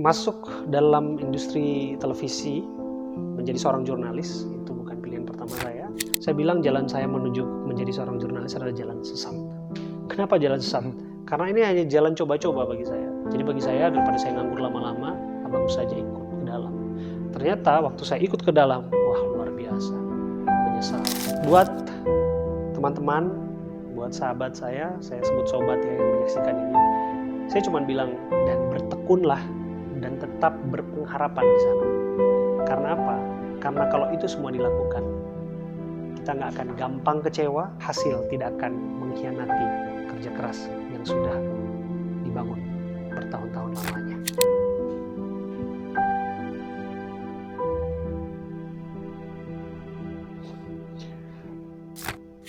Masuk dalam industri televisi menjadi seorang jurnalis itu bukan pilihan pertama saya. Saya bilang jalan saya menuju menjadi seorang jurnalis adalah jalan sesat. Kenapa jalan sesat? Karena ini hanya jalan coba-coba bagi saya. Jadi bagi saya daripada saya nganggur lama-lama, bagus saja ikut ke dalam. Ternyata waktu saya ikut ke dalam, wah luar biasa, menyesal. Buat teman-teman, buat sahabat saya sebut sobat ya yang menyaksikan ini, saya cuma bilang dan bertekunlah dan tetap berpengharapan di sana. Karena apa? Karena kalau itu semua dilakukan, kita nggak akan gampang kecewa, hasil tidak akan mengkhianati kerja keras yang sudah dibangun bertahun-tahun lamanya.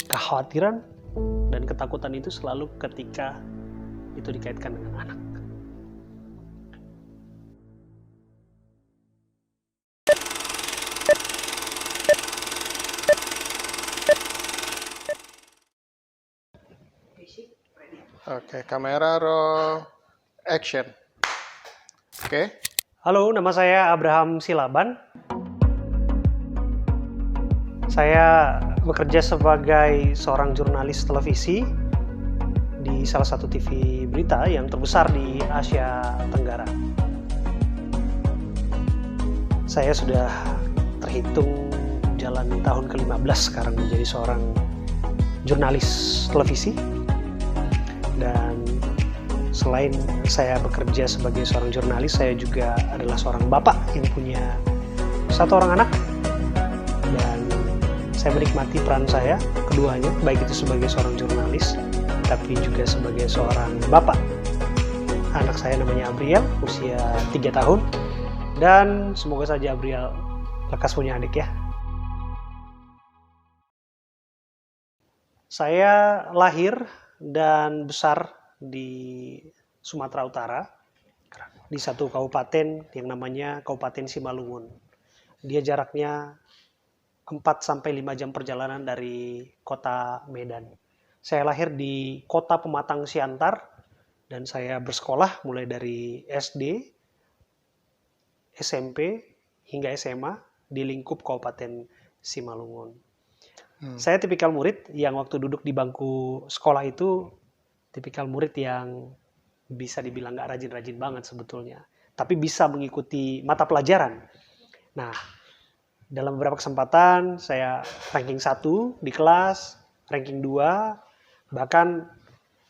Kekhawatiran dan ketakutan itu selalu ketika itu dikaitkan dengan anak. Oke, kamera roll, action. Oke. Halo, nama saya Abraham Silaban. Saya bekerja sebagai seorang jurnalis televisi di salah satu TV berita yang terbesar di Asia Tenggara. Saya sudah terhitung jalan tahun ke-15 sekarang menjadi seorang jurnalis televisi. Dan selain saya bekerja sebagai seorang jurnalis, saya juga adalah seorang bapak yang punya satu orang anak. Dan saya menikmati peran saya, keduanya, baik itu sebagai seorang jurnalis, tapi juga sebagai seorang bapak. Anak saya namanya Abriel, usia 3 tahun. Dan semoga saja Abriel lekas punya adik ya. Saya lahir dan besar di Sumatera Utara, di satu kabupaten yang namanya Kabupaten Simalungun. Dia jaraknya 4-5 jam perjalanan dari kota Medan. Saya lahir di kota Pematang Siantar dan saya bersekolah mulai dari SD, SMP, hingga SMA di lingkup Kabupaten Simalungun. Saya tipikal murid yang waktu duduk di bangku sekolah itu tipikal murid yang bisa dibilang nggak rajin-rajin banget sebetulnya. Tapi bisa mengikuti mata pelajaran. Nah, dalam beberapa kesempatan saya ranking 1 di kelas, ranking 2, bahkan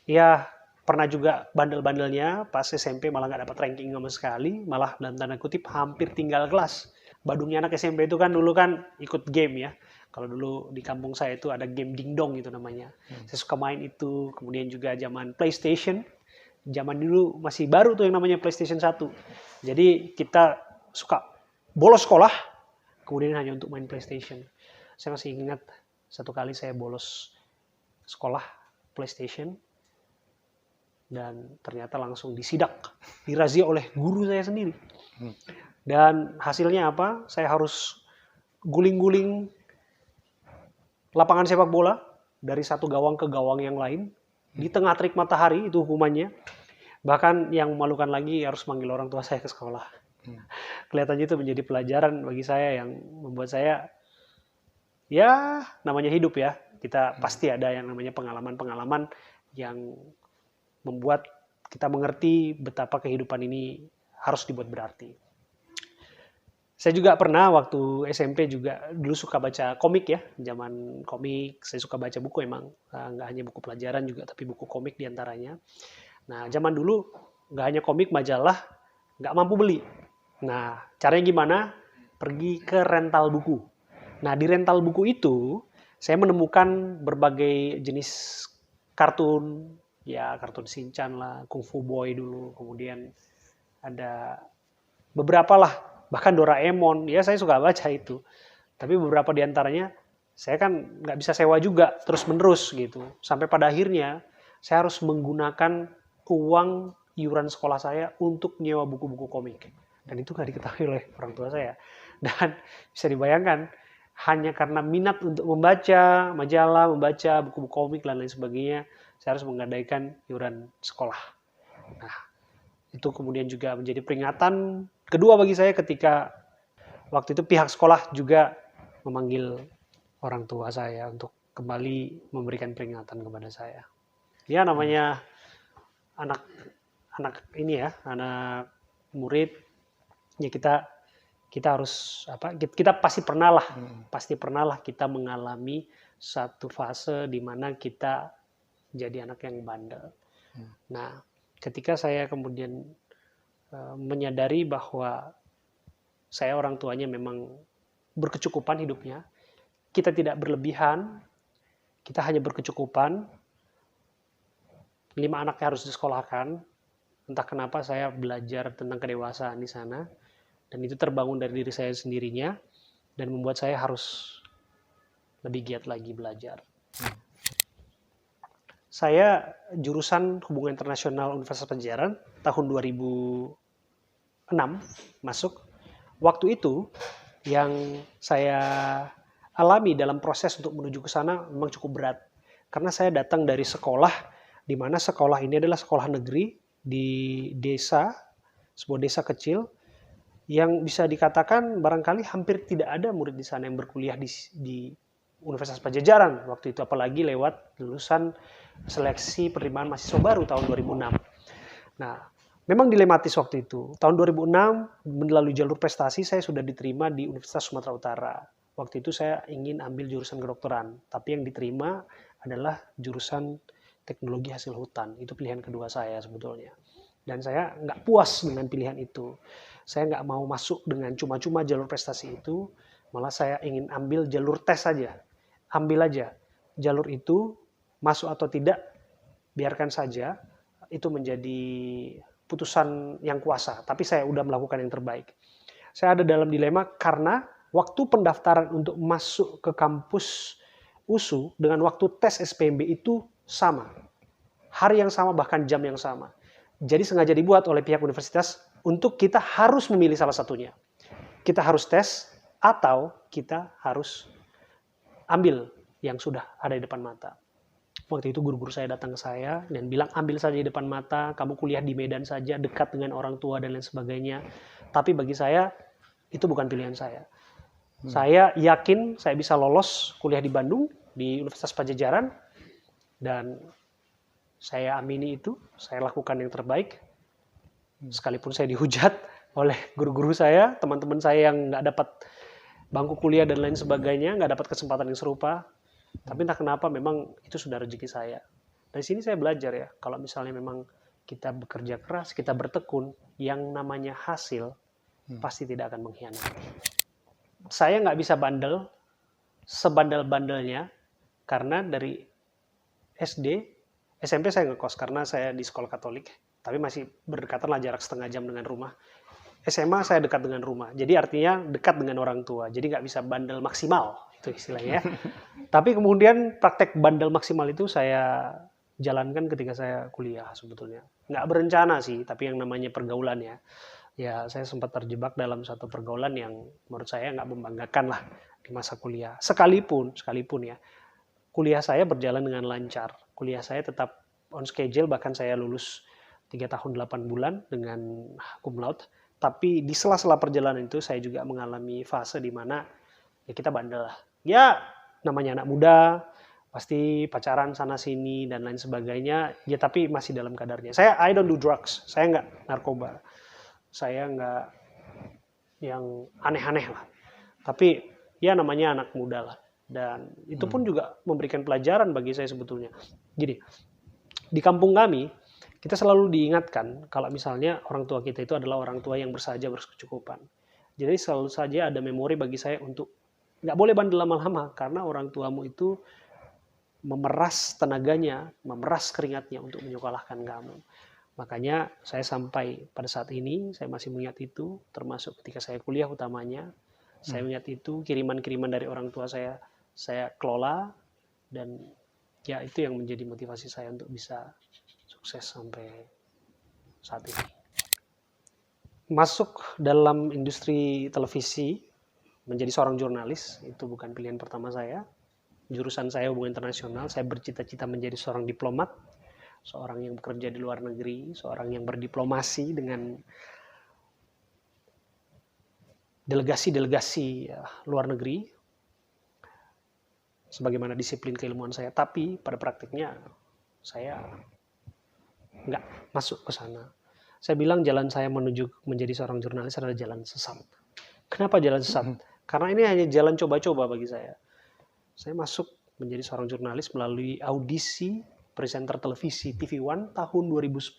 ya pernah juga bandel-bandelnya pas SMP malah nggak dapat ranking sama sekali, malah dalam tanda kutip hampir tinggal kelas. Badungnya anak SMP itu kan dulu kan ikut game ya. Kalau dulu di kampung saya itu ada game dingdong gitu namanya. Saya suka main itu, kemudian juga zaman PlayStation. Zaman dulu masih baru tuh yang namanya PlayStation 1. Jadi kita suka bolos sekolah, kemudian hanya untuk main PlayStation. Saya masih ingat satu kali saya bolos sekolah PlayStation, dan ternyata langsung disidak, dirazia oleh guru saya sendiri. Dan hasilnya apa? Saya harus guling-guling lapangan sepak bola dari satu gawang ke gawang yang lain di tengah terik matahari, itu hukumannya. Bahkan yang memalukan lagi harus manggil orang tua saya ke sekolah. Kelihatannya itu menjadi pelajaran bagi saya yang membuat saya ya namanya hidup ya. Kita pasti ada yang namanya pengalaman-pengalaman yang membuat kita mengerti betapa kehidupan ini harus dibuat berarti. Saya juga pernah waktu SMP juga dulu suka baca komik ya, zaman komik saya suka baca buku emang, nggak hanya buku pelajaran juga tapi buku komik diantaranya. Nah zaman dulu nggak hanya komik, majalah nggak mampu beli. Nah caranya gimana? Pergi ke rental buku. Nah di rental buku itu saya menemukan berbagai jenis kartun, ya kartun Shinchan lah, Kung Fu Boy dulu, kemudian ada beberapa lah, bahkan Doraemon, ya saya suka baca itu. Tapi beberapa diantaranya saya kan nggak bisa sewa juga terus menerus gitu. Sampai pada akhirnya saya harus menggunakan uang iuran sekolah saya untuk nyewa buku-buku komik. Dan itu nggak diketahui oleh orang tua saya. Dan bisa dibayangkan, hanya karena minat untuk membaca majalah, membaca buku-buku komik dan lain sebagainya, saya harus menggadaikan iuran sekolah. Nah, Itu kemudian juga menjadi peringatan kedua bagi saya ketika waktu itu pihak sekolah juga memanggil orang tua saya untuk kembali memberikan peringatan kepada saya. Ya namanya anak ini ya, anak murid, ya kita harus kita pasti pernah lah kita mengalami satu fase di mana kita jadi anak yang bandel. Nah, ketika saya kemudian menyadari bahwa saya orang tuanya memang berkecukupan hidupnya, kita tidak berlebihan, kita hanya berkecukupan, 5 anaknya harus disekolahkan, entah kenapa saya belajar tentang kedewasaan di sana, dan itu terbangun dari diri saya sendirinya, dan membuat saya harus lebih giat lagi belajar. Saya jurusan Hubungan Internasional Universitas Padjadjaran tahun 2006 masuk. Waktu itu yang saya alami dalam proses untuk menuju ke sana memang cukup berat. Karena saya datang dari sekolah, di mana sekolah ini adalah sekolah negeri di desa, sebuah desa kecil, yang bisa dikatakan barangkali hampir tidak ada murid di sana yang berkuliah di Universitas Padjadjaran waktu itu, apalagi lewat lulusan seleksi penerimaan mahasiswa baru tahun 2006. Nah, memang dilematis waktu itu. Tahun 2006, melalui jalur prestasi, saya sudah diterima di Universitas Sumatera Utara. Waktu itu saya ingin ambil jurusan kedokteran, tapi yang diterima adalah jurusan teknologi hasil hutan. Itu pilihan kedua saya sebetulnya. Dan saya nggak puas dengan pilihan itu. Saya nggak mau masuk dengan cuma-cuma jalur prestasi itu, malah saya ingin ambil jalur tes saja. Ambil aja. Jalur itu, masuk atau tidak, biarkan saja. Itu menjadi putusan yang kuasa, tapi saya udah melakukan yang terbaik. Saya ada dalam dilema karena waktu pendaftaran untuk masuk ke kampus USU dengan waktu tes SPMB itu sama. Hari yang sama, bahkan jam yang sama. Jadi sengaja dibuat oleh pihak universitas untuk kita harus memilih salah satunya. Kita harus tes atau kita harus ambil yang sudah ada di depan mata. Waktu itu guru-guru saya datang ke saya dan bilang, ambil saja di depan mata, kamu kuliah di Medan saja, dekat dengan orang tua dan lain sebagainya. Tapi bagi saya, itu bukan pilihan saya. Saya yakin saya bisa lolos kuliah di Bandung, di Universitas Padjadjaran, dan saya amini itu, saya lakukan yang terbaik. Sekalipun saya dihujat oleh guru-guru saya, teman-teman saya yang nggak dapat bangku kuliah dan lain sebagainya, nggak dapat kesempatan yang serupa. Tapi entah kenapa memang itu sudah rezeki saya. Dari sini saya belajar ya, kalau misalnya memang kita bekerja keras, kita bertekun, yang namanya hasil pasti tidak akan mengkhianati. Saya nggak bisa bandel, sebandel-bandelnya, karena dari SD, SMP saya ngekos karena saya di sekolah Katolik, tapi masih berdekatan lah, jarak setengah jam dengan rumah. SMA saya dekat dengan rumah, jadi artinya dekat dengan orang tua, jadi nggak bisa bandel maksimal, itu istilahnya. Tapi kemudian praktek bandel maksimal itu saya jalankan ketika saya kuliah sebetulnya. Nggak berencana sih, tapi yang namanya pergaulan ya. Ya saya sempat terjebak dalam satu pergaulan yang menurut saya nggak membanggakan lah di masa kuliah. Sekalipun ya, kuliah saya berjalan dengan lancar. Kuliah saya tetap on schedule, bahkan saya lulus 3 tahun 8 bulan dengan cum laude. Tapi di sela-sela perjalanan itu saya juga mengalami fase di mana ya kita bandel lah. Ya namanya anak muda, pasti pacaran sana sini dan lain sebagainya. Ya tapi masih dalam kadarnya. I don't do drugs. Saya nggak narkoba. Saya nggak yang aneh-aneh lah. Tapi ya namanya anak muda lah. Dan itu pun juga memberikan pelajaran bagi saya sebetulnya. Jadi di kampung kami, kita selalu diingatkan kalau misalnya orang tua kita itu adalah orang tua yang bersahaja, berkecukupan. Jadi selalu saja ada memori bagi saya untuk nggak boleh bandel lama-lama, karena orang tuamu itu memeras tenaganya, memeras keringatnya untuk menyekolahkan kamu. Makanya saya sampai pada saat ini, saya masih mengingat itu, termasuk ketika saya kuliah utamanya, saya mengingat itu, kiriman-kiriman dari orang tua saya kelola, dan ya itu yang menjadi motivasi saya untuk bisa sukses sampai saat ini. Masuk dalam industri televisi, menjadi seorang jurnalis, itu bukan pilihan pertama saya. Jurusan saya hubungan internasional, saya bercita-cita menjadi seorang diplomat. seorang yang bekerja di luar negeri, seorang yang berdiplomasi dengan delegasi-delegasi luar negeri, sebagaimana disiplin keilmuan saya. Tapi pada praktiknya saya nggak masuk ke sana. Saya bilang jalan saya menuju menjadi seorang jurnalis adalah jalan sesat. Kenapa jalan sesat? Karena ini hanya jalan coba-coba bagi saya. Saya masuk menjadi seorang jurnalis melalui audisi presenter televisi TV One tahun 2010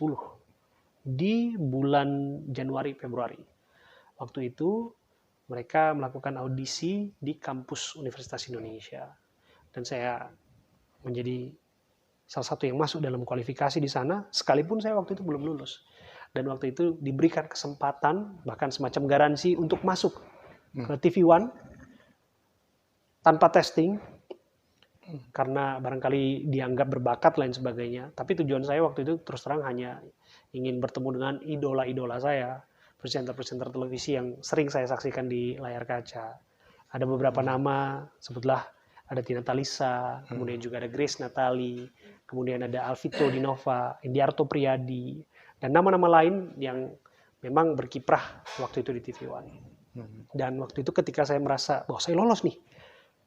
di bulan Januari Februari. Waktu itu mereka melakukan audisi di kampus Universitas Indonesia dan saya menjadi salah satu yang masuk dalam kualifikasi di sana, sekalipun saya waktu itu belum lulus. Dan waktu itu diberikan kesempatan, bahkan semacam garansi untuk masuk ke TV One tanpa testing, karena barangkali dianggap berbakat lain sebagainya. Tapi tujuan saya waktu itu terus terang hanya ingin bertemu dengan idola-idola saya, presenter-presenter televisi yang sering saya saksikan di layar kaca. Ada beberapa nama, sebutlah ada Tina Talisa, kemudian juga ada Grace Natali, kemudian ada Alvito Dinova, Indiarto Priyadi, dan nama-nama lain yang memang berkiprah waktu itu di TV One. Dan waktu itu ketika saya merasa bahwa saya lolos nih,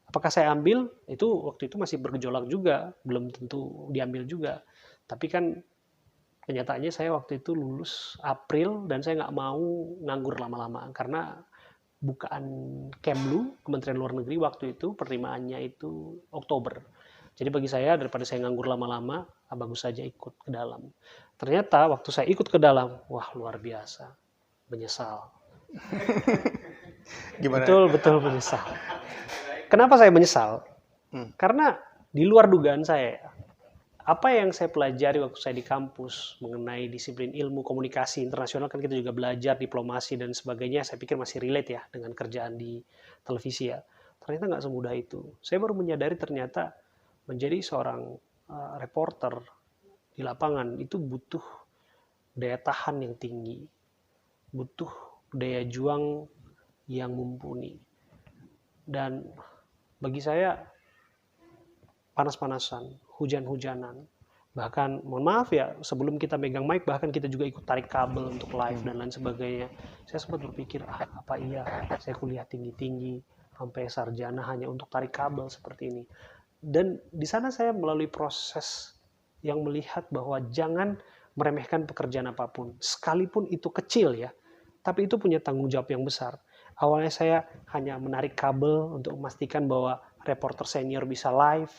apakah saya ambil? Itu waktu itu masih bergejolak juga, belum tentu diambil juga. Tapi kan kenyataannya saya waktu itu lulus April dan saya nggak mau nganggur lama-lama karena bukaan Kemlu, Kementerian Luar Negeri waktu itu penerimaannya itu Oktober. Jadi bagi saya daripada saya nganggur lama-lama, bagus saja ikut ke dalam. Ternyata waktu saya ikut ke dalam, wah luar biasa, menyesal. Gimana? Betul menyesal. Kenapa saya menyesal? Karena di luar dugaan saya, apa yang saya pelajari waktu saya di kampus mengenai disiplin ilmu komunikasi internasional, kan kita juga belajar diplomasi dan sebagainya, saya pikir masih relate ya dengan kerjaan di televisi ya. Ternyata nggak semudah itu. Saya baru menyadari ternyata menjadi seorang reporter di lapangan itu butuh daya tahan yang tinggi, butuh daya juang yang mumpuni. Dan bagi saya panas-panasan, hujan-hujanan, bahkan mohon maaf ya, sebelum kita megang mic bahkan kita juga ikut tarik kabel untuk live dan lain sebagainya. Saya sempat berpikir, apa iya saya kuliah tinggi-tinggi sampai sarjana hanya untuk tarik kabel seperti ini. Dan di sana saya melalui proses yang melihat bahwa jangan meremehkan pekerjaan apapun, sekalipun itu kecil ya, tapi itu punya tanggung jawab yang besar. Awalnya saya hanya menarik kabel untuk memastikan bahwa reporter senior bisa live,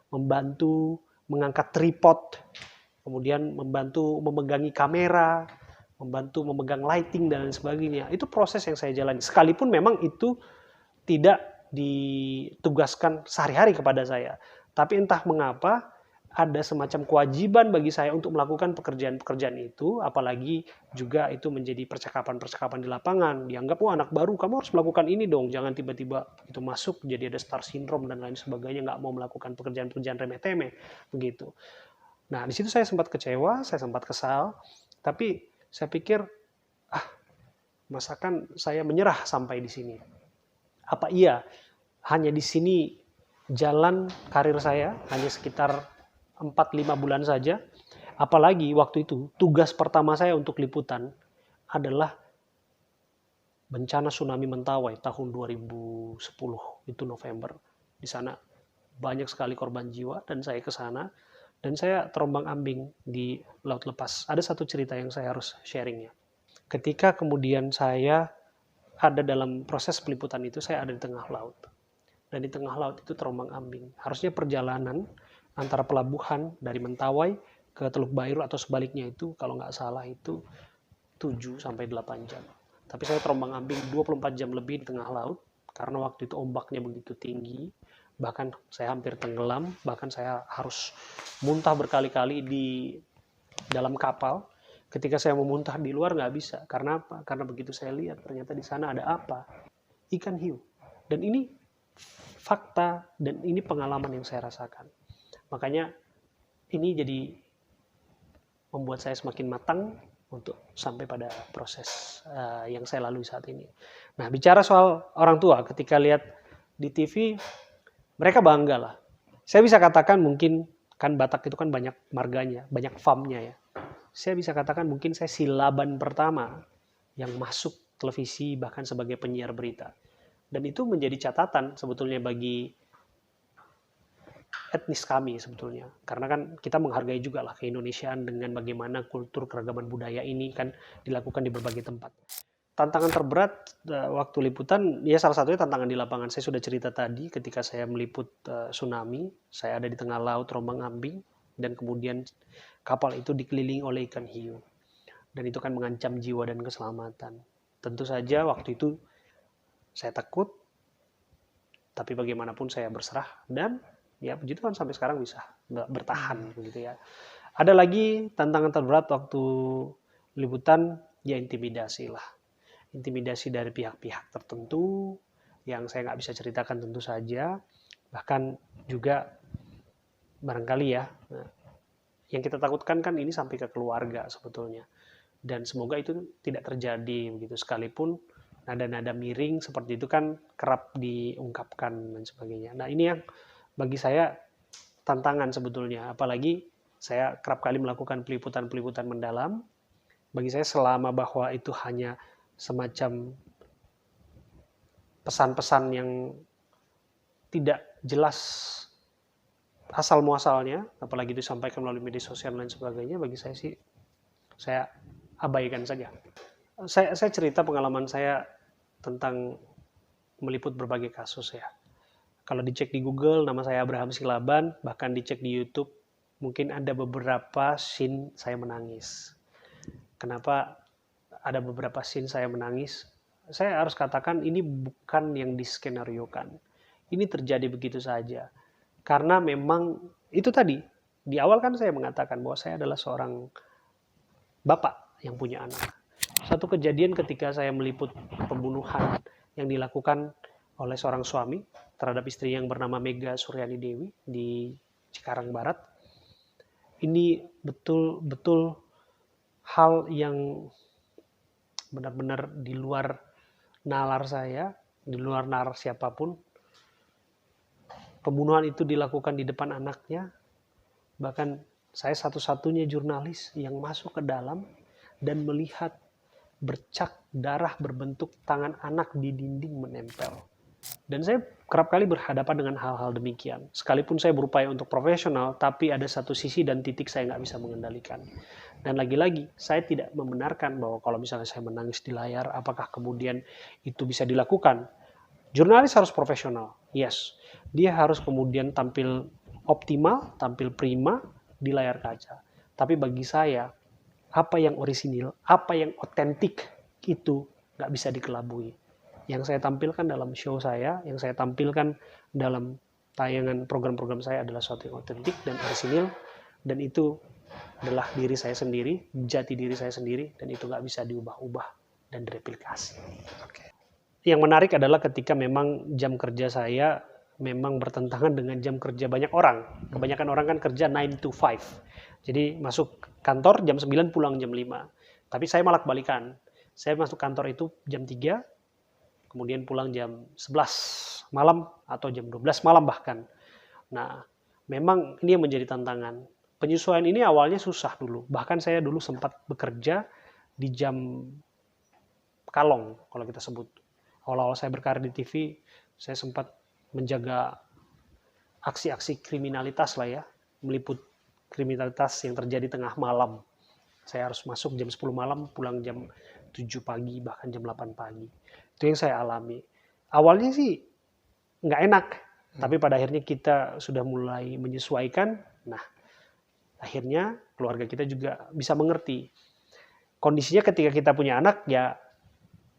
membantu mengangkat tripod, kemudian membantu memegangi kamera, membantu memegang lighting dan lain sebagainya. Itu proses yang saya jalani. Sekalipun memang itu tidak ditugaskan sehari-hari kepada saya. Tapi entah mengapa ada semacam kewajiban bagi saya untuk melakukan pekerjaan-pekerjaan itu, apalagi juga itu menjadi percakapan-percakapan di lapangan. Dianggap, wah anak baru, kamu harus melakukan ini dong, jangan tiba-tiba itu masuk, jadi ada star syndrome dan lain sebagainya, nggak mau melakukan pekerjaan-pekerjaan remeh-temeh, begitu. Nah, di situ saya sempat kecewa, saya sempat kesal, tapi saya pikir, masakan saya menyerah sampai di sini. Apa iya, hanya di sini jalan karir saya, hanya sekitar 4-5 bulan saja, apalagi waktu itu tugas pertama saya untuk liputan adalah bencana tsunami Mentawai tahun 2010, itu November. Di sana banyak sekali korban jiwa dan saya ke sana dan saya terombang-ambing di laut lepas. Ada satu cerita yang saya harus sharingnya. Ketika kemudian saya ada dalam proses peliputan itu, saya ada di tengah laut. Dan di tengah laut itu terombang-ambing. Harusnya perjalanan antara pelabuhan dari Mentawai ke Teluk Bairu atau sebaliknya itu kalau nggak salah itu 7-8 jam. Tapi saya terombang-ambing 24 jam lebih di tengah laut karena waktu itu ombaknya begitu tinggi, bahkan saya hampir tenggelam, bahkan saya harus muntah berkali-kali di dalam kapal. Ketika saya memuntah di luar nggak bisa. Karena apa? Karena begitu saya lihat ternyata di sana ada apa? Ikan hiu. Dan ini fakta dan ini pengalaman yang saya rasakan. Makanya ini jadi membuat saya semakin matang untuk sampai pada proses yang saya lalui saat ini. Nah, bicara soal orang tua, ketika lihat di TV, mereka bangga lah. Saya bisa katakan mungkin Kan Batak itu kan banyak marganya, banyak farmnya ya. Saya bisa katakan mungkin saya silaban pertama yang masuk televisi bahkan sebagai penyiar berita. Dan itu menjadi catatan sebetulnya bagi etnis kami sebetulnya. Karena kan kita menghargai juga lah keindonesiaan dengan bagaimana kultur keragaman budaya ini kan dilakukan di berbagai tempat. Tantangan terberat waktu liputan, ya salah satunya tantangan di lapangan. Saya sudah cerita tadi ketika saya meliput tsunami, saya ada di tengah laut rombang-ambing, dan kemudian kapal itu dikelilingi oleh ikan hiu. Dan itu kan mengancam jiwa dan keselamatan. Tentu saja waktu itu saya takut, tapi bagaimanapun saya berserah, dan ya puji Tuhan sampai sekarang bisa bertahan begitu ya. Ada lagi tantangan terberat waktu liputan, ya intimidasi lah. Intimidasi dari pihak-pihak tertentu yang saya nggak bisa ceritakan tentu saja, bahkan juga barangkali ya, yang kita takutkan kan ini sampai ke keluarga sebetulnya, dan semoga itu tidak terjadi begitu, sekalipun nada-nada miring seperti itu kan kerap diungkapkan dan sebagainya. Nah ini yang bagi saya tantangan sebetulnya, apalagi saya kerap kali melakukan peliputan-peliputan mendalam. Bagi saya selama bahwa itu hanya semacam pesan-pesan yang tidak jelas asal muasalnya, apalagi disampaikan melalui media sosial dan sebagainya, bagi saya sih saya abaikan saja. Saya cerita pengalaman saya tentang meliput berbagai kasus ya. Kalau dicek di Google, nama saya Abraham Silaban, bahkan dicek di YouTube, mungkin ada beberapa scene saya menangis. Kenapa ada beberapa scene saya menangis? Saya harus katakan ini bukan yang diskenariokan. Ini terjadi begitu saja. Karena memang itu tadi, di awal kan saya mengatakan bahwa saya adalah seorang bapak yang punya anak. Satu kejadian ketika saya meliput pembunuhan yang dilakukan oleh seorang suami terhadap istri yang bernama Mega Suryani Dewi di Cikarang Barat. Ini betul-betul hal yang benar-benar di luar nalar saya, di luar nalar siapapun. Pembunuhan itu dilakukan di depan anaknya. Bahkan saya satu-satunya jurnalis yang masuk ke dalam dan melihat bercak darah berbentuk tangan anak di dinding menempel. Dan saya kerap kali berhadapan dengan hal-hal demikian. Sekalipun saya berupaya untuk profesional, tapi ada satu sisi dan titik saya nggak bisa mengendalikan. Dan lagi-lagi, saya tidak membenarkan bahwa kalau misalnya saya menangis di layar, apakah kemudian itu bisa dilakukan. Jurnalis harus profesional, yes. Dia harus kemudian tampil optimal, tampil prima di layar kaca. Tapi bagi saya, apa yang orisinil, apa yang otentik, itu nggak bisa dikelabui. Yang saya tampilkan dalam show saya, yang saya tampilkan dalam tayangan program-program saya adalah sesuatu yang otentik dan orisinil, dan itu adalah diri saya sendiri, jati diri saya sendiri, dan itu nggak bisa diubah-ubah dan direplikasi. Yang menarik adalah ketika memang jam kerja saya memang bertentangan dengan jam kerja banyak orang. Kebanyakan orang kan kerja 9 to 5. Jadi masuk kantor jam 9, pulang jam 5. Tapi saya malah kebalikan. Saya masuk kantor itu jam 3, kemudian pulang jam 11 malam atau jam 12 malam bahkan. Nah, memang ini yang menjadi tantangan. Penyesuaian ini awalnya susah dulu. Bahkan saya dulu sempat bekerja di jam kalong, kalau kita sebut. Awal-awal saya berkarir di TV, saya sempat menjaga aksi-aksi kriminalitas lah ya. Meliput kriminalitas yang terjadi tengah malam. Saya harus masuk jam 10 malam, pulang jam 7 pagi, bahkan jam 8 pagi. Itu yang saya alami. Awalnya sih nggak enak, tapi pada akhirnya kita sudah mulai menyesuaikan. Nah, akhirnya keluarga kita juga bisa mengerti. Kondisinya ketika kita punya anak, ya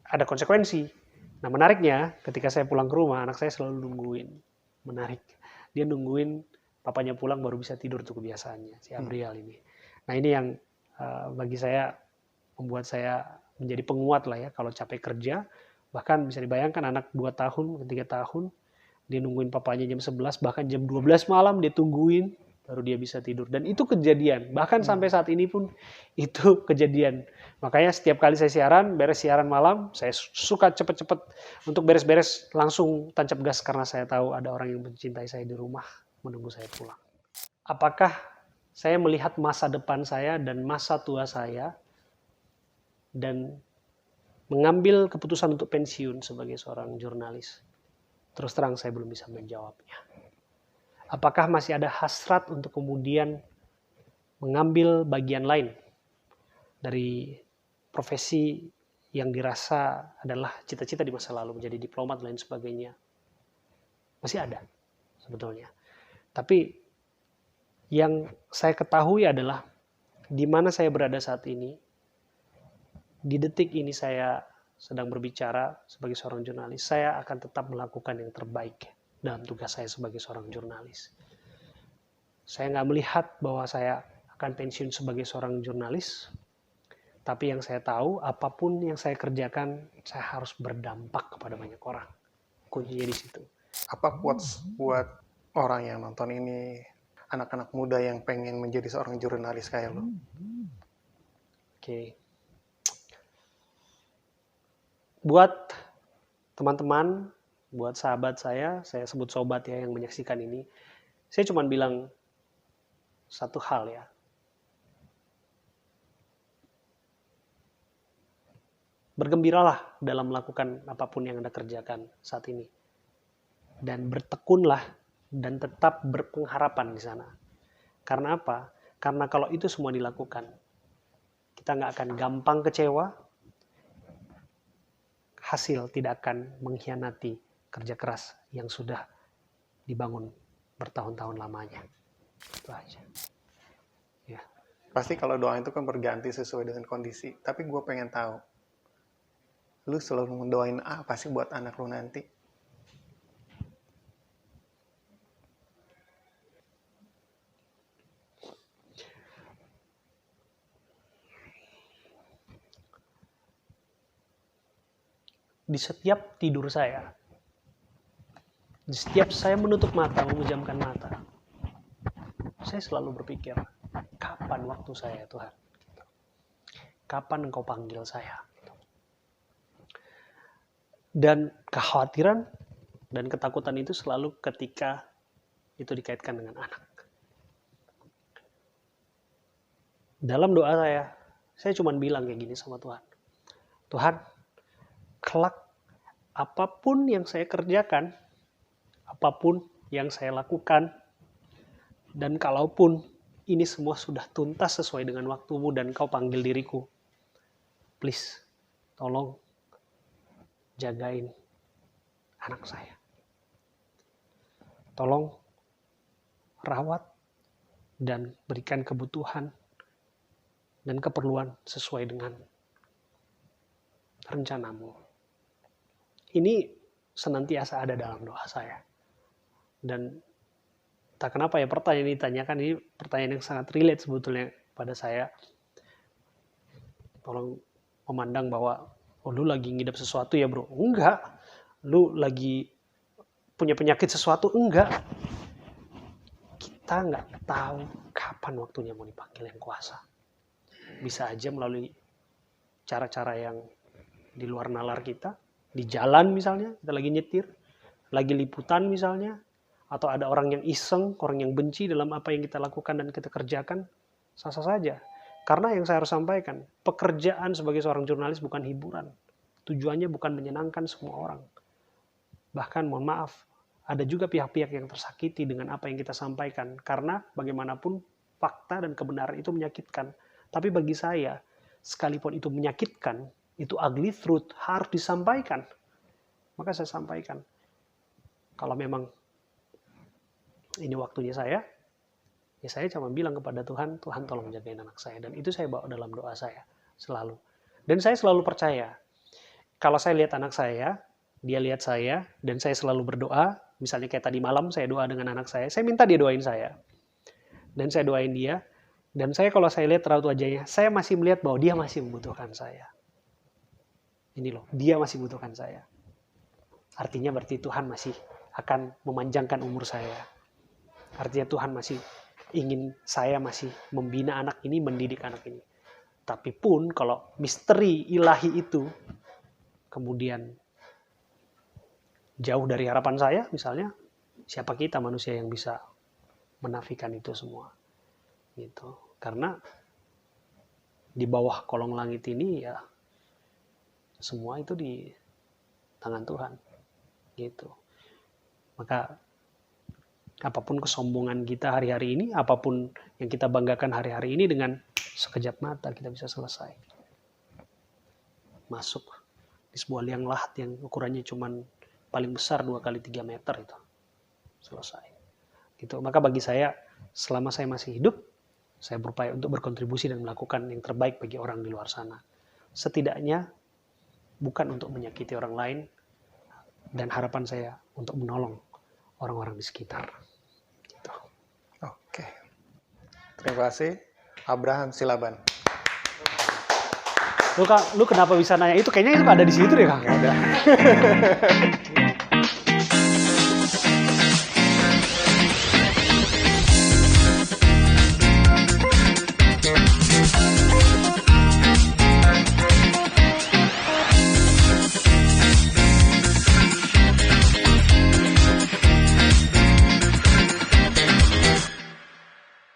ada konsekuensi. Nah, menariknya ketika saya pulang ke rumah, anak saya selalu nungguin. Menarik. Dia nungguin papanya pulang baru bisa tidur, tuh kebiasaannya, si Abrial ini. Nah, ini yang bagi saya membuat saya menjadi penguat lah ya kalau capek kerja. Bahkan bisa dibayangkan anak 2 tahun, 3 tahun, dia nungguin papanya jam 11, bahkan jam 12 malam dia tungguin, baru dia bisa tidur. Dan itu kejadian, bahkan sampai saat ini pun itu kejadian. Makanya setiap kali saya siaran, beres siaran malam, saya suka cepet-cepet untuk beres-beres, langsung tancap gas karena saya tahu ada orang yang mencintai saya di rumah, menunggu saya pulang. apakah saya melihat masa depan saya dan masa tua saya dan mengambil keputusan untuk pensiun sebagai seorang jurnalis? Terus terang saya belum bisa menjawabnya. Apakah masih ada hasrat untuk kemudian mengambil bagian lain dari profesi yang dirasa adalah cita-cita di masa lalu, menjadi diplomat dan lain sebagainya? Masih ada sebetulnya. Tapi yang saya ketahui adalah di mana saya berada saat ini, di detik ini saya sedang berbicara sebagai seorang jurnalis, saya akan tetap melakukan yang terbaik dalam tugas saya sebagai seorang jurnalis. Saya nggak melihat bahwa saya akan pensiun sebagai seorang jurnalis, tapi yang saya tahu, apapun yang saya kerjakan, saya harus berdampak kepada banyak orang. Kuncinya di situ. Apa quotes buat orang yang nonton ini, anak-anak muda yang pengen menjadi seorang jurnalis kayak lo? Oke. Buat teman-teman, buat sahabat saya sebut sobat ya yang menyaksikan ini, saya cuma bilang satu hal ya. Bergembiralah dalam melakukan apapun yang Anda kerjakan saat ini. Dan bertekunlah dan tetap berpengharapan di sana. Karena apa? Karena kalau itu semua dilakukan, kita nggak akan gampang kecewa, hasil tidak akan mengkhianati kerja keras yang sudah dibangun bertahun-tahun lamanya. Itu aja. Ya. Pasti kalau doa itu kan berganti sesuai dengan kondisi. Tapi gue pengen tahu, lu selalu mendoain apa sih buat anak lu nanti? Di setiap tidur saya, di setiap saya menutup mata, memejamkan mata, saya selalu berpikir, kapan waktu saya Tuhan? Kapan Engkau panggil saya? Dan kekhawatiran dan ketakutan itu selalu ketika itu dikaitkan dengan anak. Dalam doa saya cuma bilang kayak gini sama Tuhan. Tuhan, kelak apapun yang saya kerjakan, apapun yang saya lakukan, dan kalaupun ini semua sudah tuntas sesuai dengan waktumu dan Kau panggil diriku, please, tolong jagain anak saya. Tolong rawat dan berikan kebutuhan dan keperluan sesuai dengan rencanamu. Ini senantiasa ada dalam doa saya. Dan tak kenapa ya pertanyaan ini ditanyakan, ini pertanyaan yang sangat relate sebetulnya pada saya. Tolong memandang bahwa, oh lu lagi ngidap sesuatu ya bro? Enggak. Lu lagi punya penyakit sesuatu? Enggak. Kita nggak tahu kapan waktunya mau dipanggil yang kuasa. Bisa aja melalui cara-cara yang di luar nalar kita, di jalan misalnya, kita lagi nyetir, lagi liputan misalnya, atau ada orang yang iseng, orang yang benci dalam apa yang kita lakukan dan kita kerjakan, sah-sah saja. Karena yang saya harus sampaikan, pekerjaan sebagai seorang jurnalis bukan hiburan. Tujuannya bukan menyenangkan semua orang. Bahkan mohon maaf, ada juga pihak-pihak yang tersakiti dengan apa yang kita sampaikan. Karena bagaimanapun fakta dan kebenaran itu menyakitkan. Tapi bagi saya, sekalipun itu menyakitkan, itu ugly truth, harus disampaikan. Maka saya sampaikan. Kalau memang ini waktunya saya, ya saya cuma bilang kepada Tuhan, Tuhan tolong jagain anak saya. Dan itu saya bawa dalam doa saya, selalu. Dan saya selalu percaya, kalau saya lihat anak saya, dia lihat saya, dan saya selalu berdoa, misalnya kayak tadi malam saya doa dengan anak saya minta dia doain saya. Dan saya doain dia, dan saya kalau saya lihat raut wajahnya, saya masih melihat bahwa dia masih membutuhkan saya. Ini loh, dia masih membutuhkan saya. Artinya berarti Tuhan masih akan memanjangkan umur saya. Artinya Tuhan masih ingin saya masih membina anak ini, mendidik anak ini. Tapi pun kalau misteri ilahi itu kemudian jauh dari harapan saya, misalnya, siapa kita manusia yang bisa menafikan itu semua. Gitu. Karena di bawah kolong langit ini ya semua itu di tangan Tuhan. Gitu. Maka apapun kesombongan kita hari-hari ini, apapun yang kita banggakan hari-hari ini, dengan sekejap mata kita bisa selesai. Masuk di sebuah liang lahat yang ukurannya cuman paling besar 2 kali 3 meter itu. Selesai. Gitu. Maka bagi saya, selama saya masih hidup, saya berupaya untuk berkontribusi dan melakukan yang terbaik bagi orang di luar sana. Setidaknya bukan untuk menyakiti orang lain, dan harapan saya untuk menolong orang-orang di sekitar. Gitu. Oke. Terima kasih. Abraham Silaban. Lu kenapa bisa nanya itu? Kayaknya itu ada di situ deh, Kang. Ada.